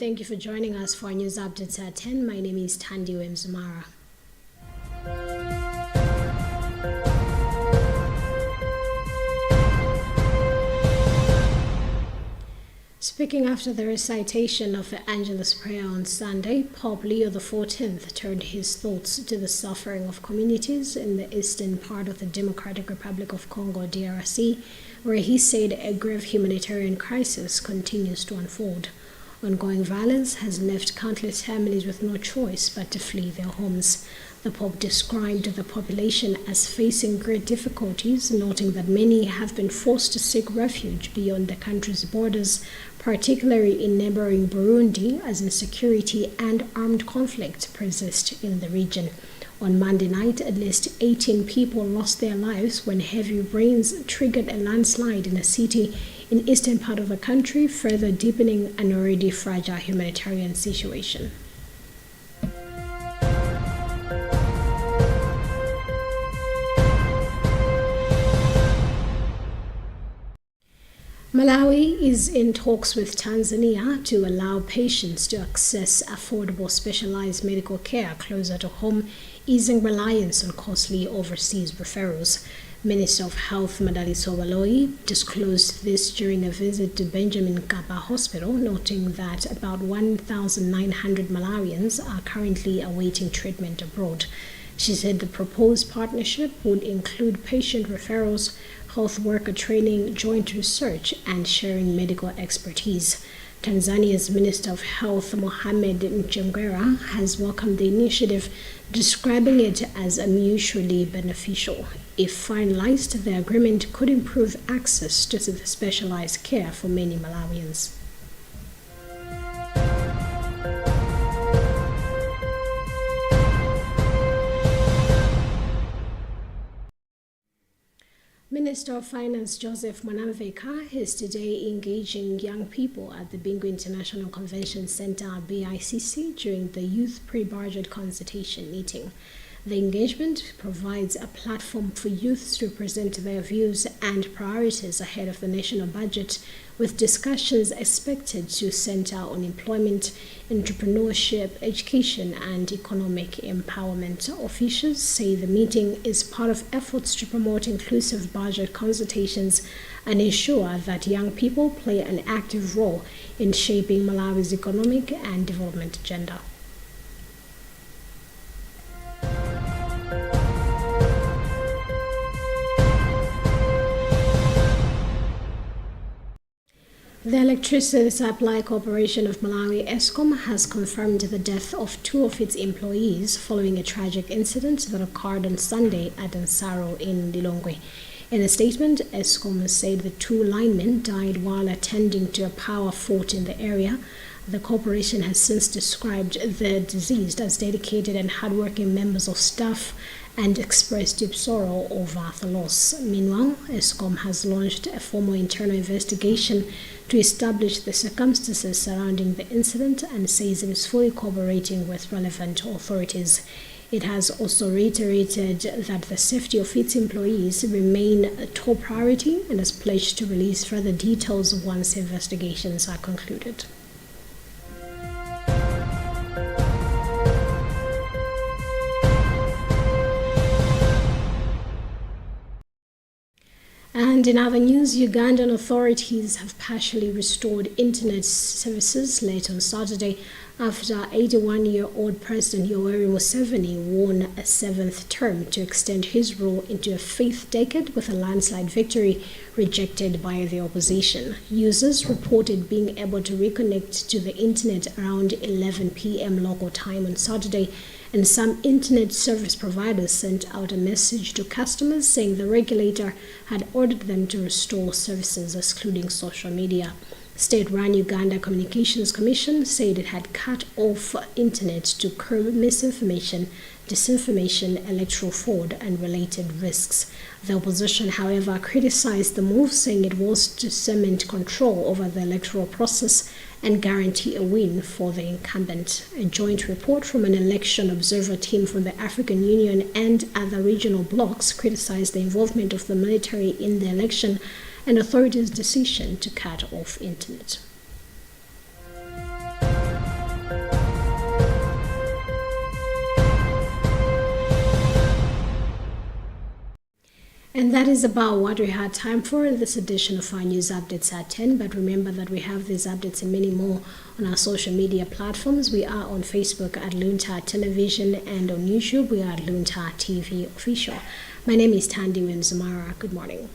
Thank you for joining us for our news updates at 10. My name is Tandi Wemzumara. Speaking after the recitation of the Angelus Prayer on Sunday, Pope Leo XIV turned his thoughts to the suffering of communities in the eastern part of the Democratic Republic of Congo, DRC, where he said a grave humanitarian crisis continues to unfold. Ongoing violence has left countless families with no choice but to flee their homes. The Pope described the population as facing great difficulties, noting that many have been forced to seek refuge beyond the country's borders, particularly in neighboring Burundi, as insecurity and armed conflict persist in the region. On Monday night, at least 18 people lost their lives when heavy rains triggered a landslide in a city in the eastern part of the country, further deepening an already fragile humanitarian situation. Malawi is in talks with Tanzania to allow patients to access affordable specialized medical care closer to home, easing reliance on costly overseas referrals. Minister of Health Madaliso Waloi disclosed this during a visit to Benjamin Mkapa Hospital, noting that about 1,900 Malawians are currently awaiting treatment abroad. She said the proposed partnership would include patient referrals, health worker training, joint research, and sharing medical expertise. Tanzania's Minister of Health, Mohamed Mchengerwa, has welcomed the initiative, describing it as mutually beneficial. If finalized, the agreement could improve access to the specialized care for many Malawians. Minister of Finance Joseph Mwanamveka is today engaging young people at the Bingu International Convention Center BICC during the Youth Pre-Budget Consultation meeting. The engagement provides a platform for youths to present their views and priorities ahead of the national budget, with discussions expected to center on employment, entrepreneurship, education, and economic empowerment. Officials say the meeting is part of efforts to promote inclusive budget consultations and ensure that young people play an active role in shaping Malawi's economic and development agenda. The Electricity Supply Corporation of Malawi, ESCOM, has confirmed the death of two of its employees following a tragic incident that occurred on Sunday at Ansaro in Lilongwe. In a statement, ESCOM said the two linemen died while attending to a power fault in the area. The corporation has since described the deceased as dedicated and hardworking members of staff and expressed deep sorrow over the loss. Meanwhile, ESCOM has launched a formal internal investigation to establish the circumstances surrounding the incident and says it is fully cooperating with relevant authorities. It has also reiterated that the safety of its employees remain a top priority and has pledged to release further details once investigations are concluded. And in other news, Ugandan authorities have partially restored internet services late on Saturday after 81-year-old President Yoweri Museveni won a seventh term to extend his rule into a fifth decade with a landslide victory rejected by the opposition. Users reported being able to reconnect to the internet around 11 p.m. local time on Saturday, and some internet service providers sent out a message to customers saying the regulator had ordered them to restore services, excluding social media. State-run Uganda Communications Commission said it had cut off internet to curb misinformation, disinformation, electoral fraud, and related risks. The opposition, however, criticized the move, saying it was to cement control over the electoral process and guarantee a win for the incumbent. A joint report from an election observer team from the African Union and other regional blocs criticized the involvement of the military in the election and authorities' decision to cut off internet. And that is about what we had time for in this edition of our news updates at 10. But remember that we have these updates and many more on our social media platforms. We are on Facebook at Luntha Television, and on YouTube we are at Luntha TV Official. My name is Tandy Wimzamara. Good morning.